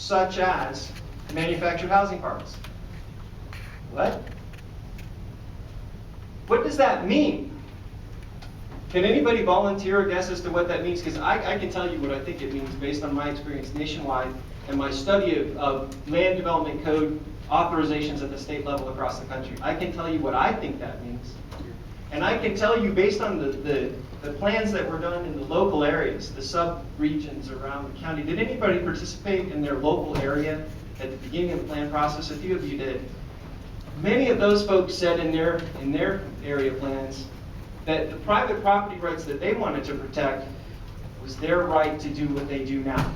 such as manufactured housing parks. What? What does that mean? Can anybody volunteer a guess as to what that means? Because I can tell you what I think it means based on my experience nationwide and my study of land development code authorizations at the state level across the country. I can tell you what I think that means. And I can tell you based on the plans that were done in the local areas, the sub-regions around the county, did anybody participate in their local area at the beginning of the plan process? A few of you did. Many of those folks said in their area plans that the private property rights that they wanted to protect was their right to do what they do now,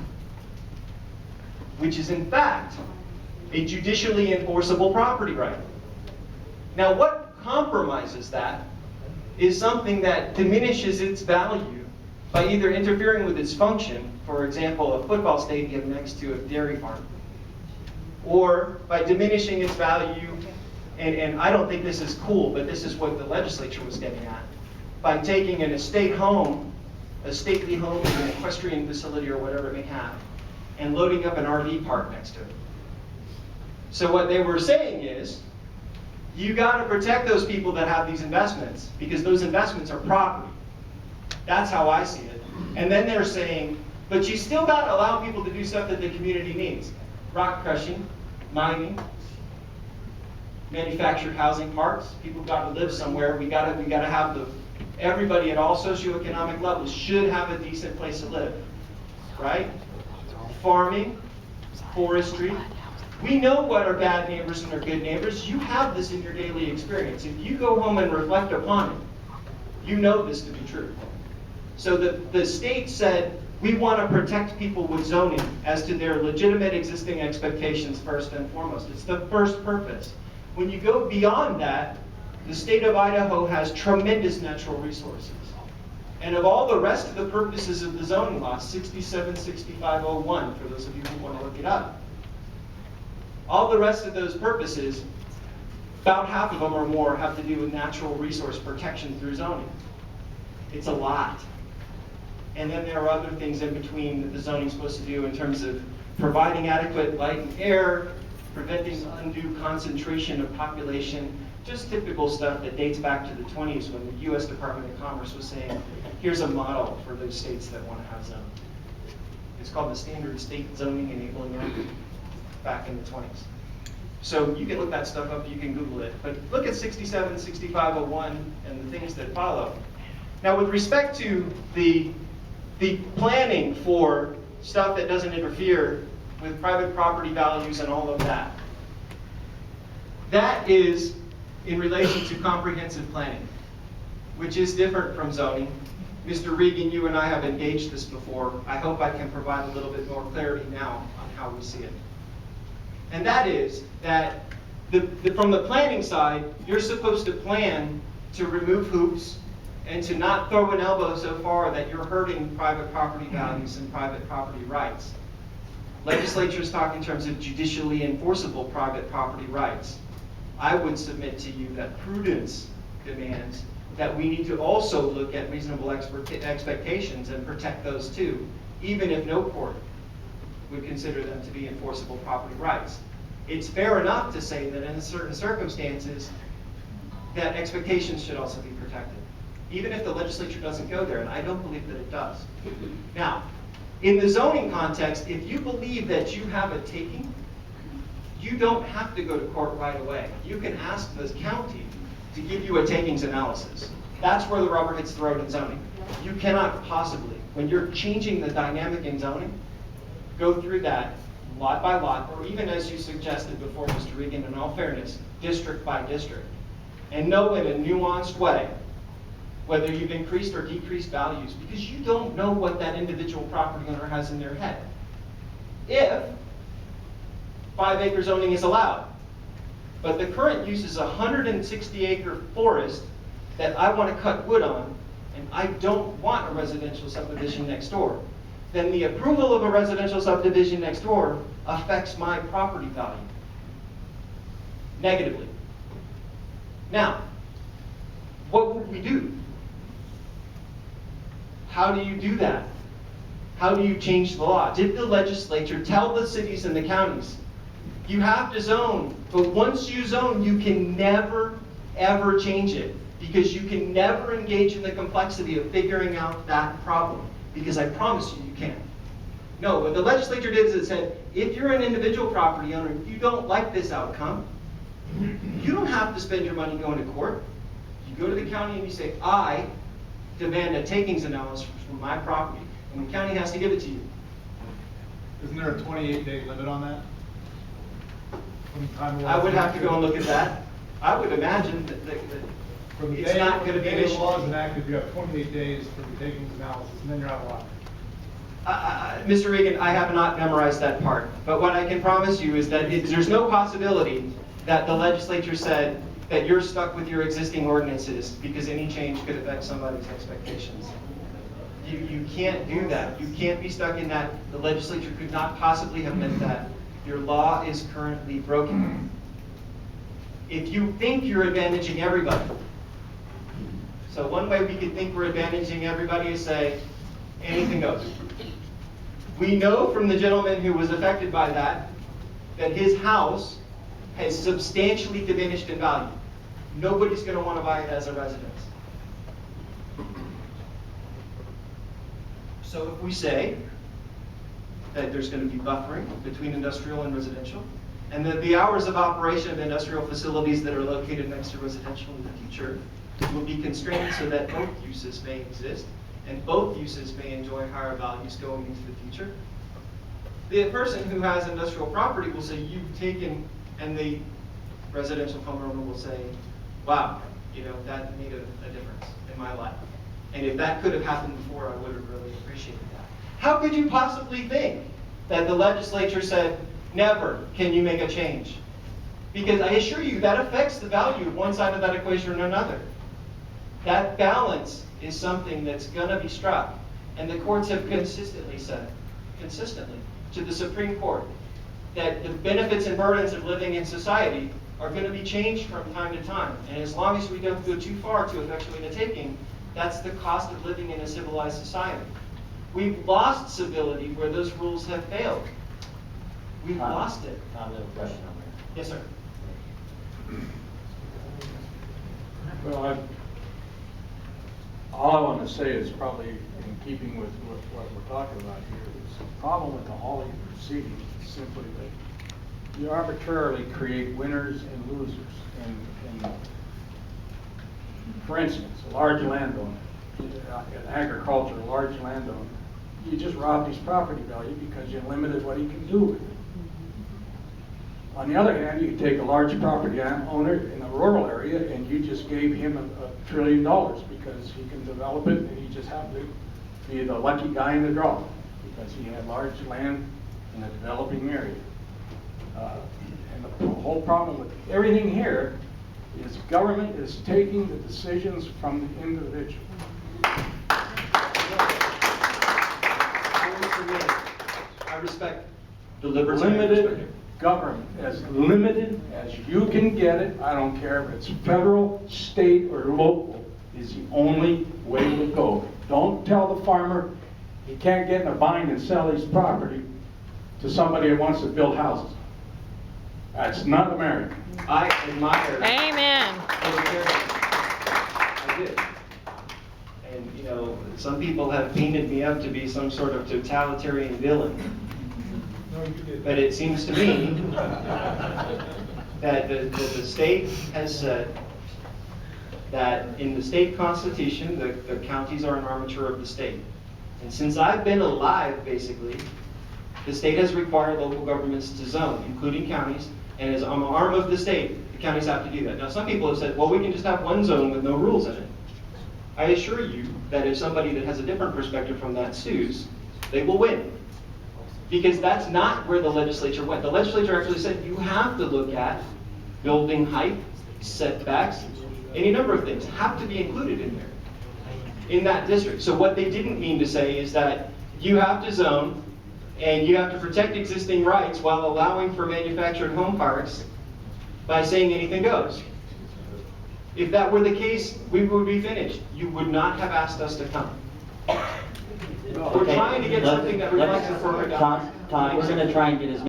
which is in fact a judicially enforceable property right. Now what compromises that is something that diminishes its value by either interfering with its function, for example, a football stadium next to a dairy farm, or by diminishing its value, and I don't think this is cool, but this is what the legislature was getting at, by taking an estate home, a stately home in an equestrian facility or whatever it may have, and loading up an RV park next to it. So what they were saying is, you got to protect those people that have these investments, because those investments are property. That's how I see it. And then they're saying, but you still got to allow people to do stuff that the community needs. Rock crushing, mining, manufactured housing parks. People got to live somewhere. We got to have everybody at all socioeconomic levels should have a decent place to live, right? Farming, forestry. We know what are bad neighbors and are good neighbors. You have this in your daily experience. If you go home and reflect upon it, you know this to be true. So the state said, we want to protect people with zoning as to their legitimate existing expectations first and foremost. It's the first purpose. When you go beyond that, the state of Idaho has tremendous natural resources. And of all the rest of the purposes of the zoning law, 676501, for those of you who want to look it up, all the rest of those purposes, about half of them or more have to do with natural resource protection through zoning. It's a lot. And then there are other things in between that the zoning's supposed to do in terms of providing adequate light and air, preventing undue concentration of population, just typical stuff that dates back to the 20s when the US Department of Commerce was saying, here's a model for those states that want to have zoning. It's called the Standard State Zoning Enabling Act, back in the 20s. So you can look that stuff up, you can Google it. But look at 676501 and the things that follow. Now with respect to the planning for stuff that doesn't interfere with private property values and all of that, that is in relation to comprehensive planning, which is different from zoning. Mr. Regan, you and I have engaged this before. I hope I can provide a little bit more clarity now on how we see it. And that is that from the planning side, you're supposed to plan to remove hoops and to not throw an elbow so far that you're hurting private property values and private property rights. Legislatures talk in terms of judicially enforceable private property rights. I would submit to you that prudence demands that we need to also look at reasonable expectations and protect those too, even if no court would consider them to be enforceable property rights. It's fair enough to say that in certain circumstances that expectations should also be protected, even if the legislature doesn't go there, and I don't believe that it does. Now, in the zoning context, if you believe that you have a taking, you don't have to go to court right away. You can ask the county to give you a takings analysis. That's where the rubber hits the road in zoning. You cannot possibly, when you're changing the dynamic in zoning, go through that lot by lot, or even as you suggested before, Mr. Regan, in all fairness, district by district, and know in a nuanced way whether you've increased or decreased values, because you don't know what that individual property owner has in their head. If 5-acre zoning is allowed, but the current use is a 160-acre forest that I want to cut wood on, and I don't want a residential subdivision next door, then the approval of a residential subdivision next door affects my property value negatively. Now, what would we do? How do you do that? How do you change the law? Did the legislature tell the cities and the counties, you have to zone, but once you zone, you can never, ever change it, because you can never engage in the complexity of figuring out that problem, because I promise you, you can't. No, what the legislature did is it said, if you're an individual property owner, you don't like this outcome, you don't have to spend your money going to court. You go to the county and you say, I demand a takings analysis for my property, and the county has to give it to you. Isn't there a 28-day limit on that? I would have to go and look at that. I would imagine that From the it's day, not going to be an the issue. law is enacted, you have 28 days for the takings analysis, and then you're out of luck. Mr. Regan, I have not memorized that part, but what I can promise you is that there's no possibility that the legislature said that you're stuck with your existing ordinances because any change could affect somebody's expectations. You can't do that. You can't be stuck in that. The legislature could not possibly have meant that. Your law is currently broken. If you think you're advantaging everybody, so one way we could think we're advantaging everybody is say, anything goes. We know from the gentleman who was affected by that his house has substantially diminished in value. Nobody's going to want to buy it as a residence. So if we say that there's going to be buffering between industrial and residential, and that the hours of operation of industrial facilities that are located next to residential in the future will be constrained so that both uses may exist, and both uses may enjoy higher values going into the future, the person who has industrial property will say, you've taken, and the residential homeowner will say, wow, that made a difference in my life. And if that could have happened before, I would have really appreciated that. How could you possibly think that the legislature said, never can you make a change? Because I assure you, that affects the value of one side of that equation or another. That balance is something that's going to be struck. And the courts have consistently said, to the Supreme Court, that the benefits and burdens of living in society are going to be changed from time to time. And as long as we don't go too far to effectuate a taking, that's the cost of living in a civilized society. We've lost civility where those rules have failed. We've lost it. Tom, a question on there. Yes, sir. Well, all I want to say is probably in keeping with what we're talking about here. Is the problem with the hauling proceeding is simply that you arbitrarily create winners and losers. And for instance, a large landowner, in agriculture, a large landowner, you just robbed his property value because you limited what he can do with it. On the other hand, you take a large property owner in a rural area and you just gave him $1 trillion because he can develop it, and he just happened to be the lucky guy in the draw because he had large land in a developing area. And the whole problem with everything here is government is taking the decisions from the individual. I respect the liberty. Limited government, as limited as you can get it, I don't care if it's federal, state, or local, is the only way to go. Don't tell the farmer he can't get in a bind and sell his property to somebody that wants to build houses. That's not America. I admire. Amen. I did. And some people have painted me up to be some sort of totalitarian villain. No, you did. But it seems to me that the state has said that in the state constitution, the counties are an arbiter of the state. And since I've been alive, basically, the state has required local governments to zone, including counties, and as an arm of the state, the counties have to do that. Now, some people have said, well, we can just have one zone with no rules in it. I assure you that if somebody that has a different perspective from that sues, they will win. Because that's not where the legislature went. The legislature actually said you have to look at building height, setbacks, any number of things have to be included in there, in that district. So what they didn't mean to say is that you have to zone and you have to protect existing rights while allowing for manufactured home parks by saying anything goes. If that were the case, we would be finished. You would not have asked us to come. We're trying to get something that reflects the. Todd, we're gonna try and get as